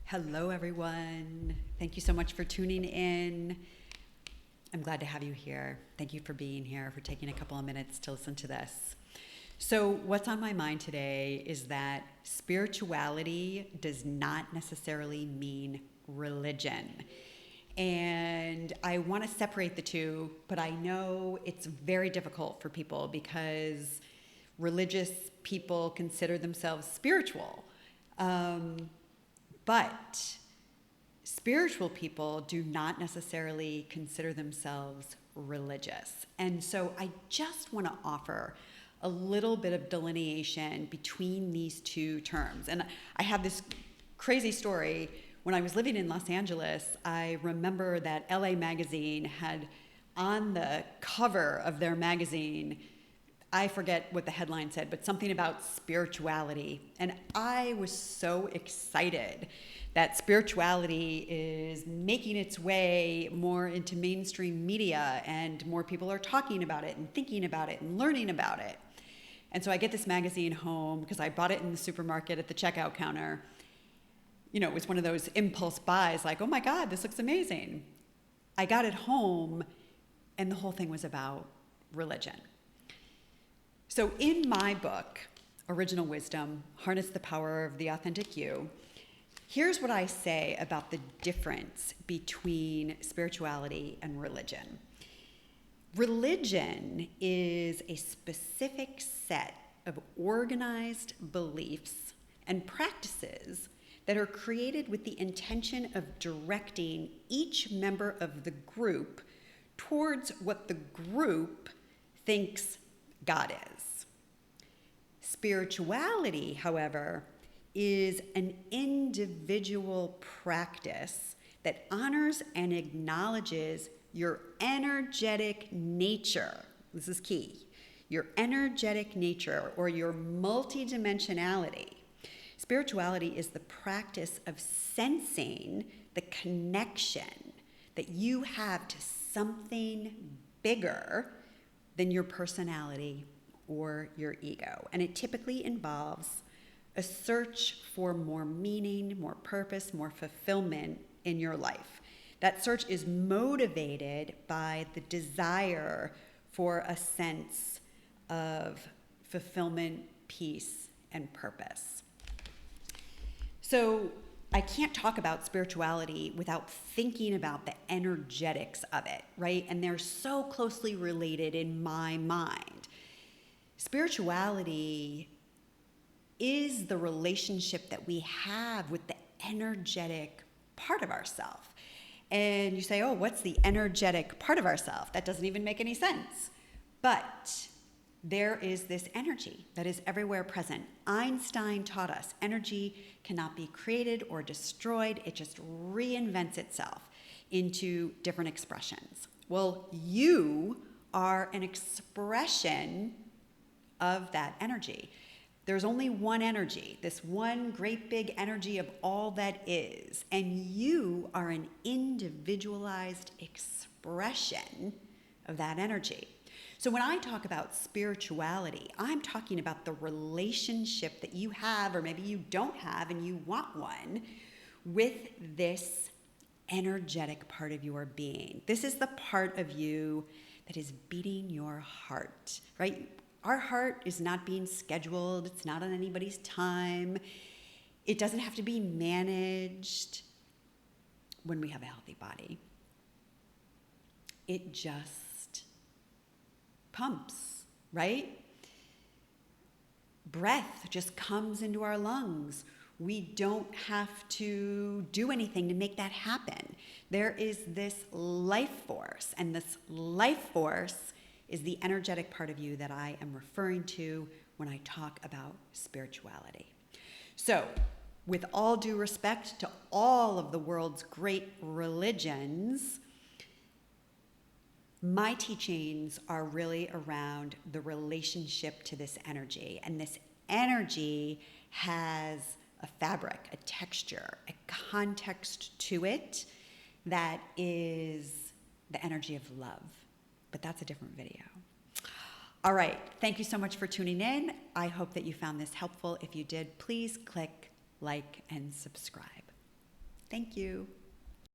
Hello, everyone. Thank you so much for tuning in. I'm glad to have you here. Thank you for being here, for taking a couple of minutes to listen to this. So, what's on my mind today is that spirituality does not necessarily mean religion. And I want to separate the two, but I know it's very difficult for people because religious people consider themselves spiritual. But spiritual people do not necessarily consider themselves religious. And so I just want to offer a little bit of delineation between these two terms. And I have this crazy story. When I was living in Los Angeles, I remember that LA Magazine had on the cover of their magazine, I forget what the headline said, but something about spirituality. And I was so excited that spirituality is making its way more into mainstream media and more people are talking about it and thinking about it and learning about it. And so I get this magazine home because I bought it in the supermarket at the checkout counter. You know, it was one of those impulse buys like, oh my God, this looks amazing. I got it home and the whole thing was about religion. So in my book, Original Wisdom, Harness the Power of the Authentic You, here's what I say about the difference between spirituality and religion. Religion is a specific set of organized beliefs and practices that are created with the intention of directing each member of the group towards what the group thinks God is. Spirituality, however, is an individual practice that honors and acknowledges your energetic nature. This is key. Your energetic nature or your multidimensionality. Spirituality is the practice of sensing the connection that you have to something bigger than your personality or your ego. And it typically involves a search for more meaning, more purpose, more fulfillment in your life. That search is motivated by the desire for a sense of fulfillment, peace, and purpose. So I can't talk about spirituality without thinking about the energetics of it, right? And they're so closely related in my mind. Spirituality is the relationship that we have with the energetic part of ourselves. And you say, oh, what's the energetic part of ourselves? That doesn't even make any sense. But there is this energy that is everywhere present. Einstein taught us energy cannot be created or destroyed. It just reinvents itself into different expressions. Well, you are an expression of that energy. There's only one energy, this one great big energy of all that is, and you are an individualized expression of that energy. So when I talk about spirituality, I'm talking about the relationship that you have, or maybe you don't have and you want one, with this energetic part of your being. This is the part of you that is beating your heart, right? Our heart is not being scheduled. It's not on anybody's time. It doesn't have to be managed when we have a healthy body. It just pumps, right? Breath just comes into our lungs. We don't have to do anything to make that happen. There is this life force, and this life force is the energetic part of you that I am referring to when I talk about spirituality. So, with all due respect to all of the world's great religions, my teachings are really around the relationship to this energy. And this energy has a fabric, a texture, a context to it that is the energy of love. But that's a different video. All right, thank you so much for tuning in. I hope that you found this helpful. If you did, please click like and subscribe. Thank you.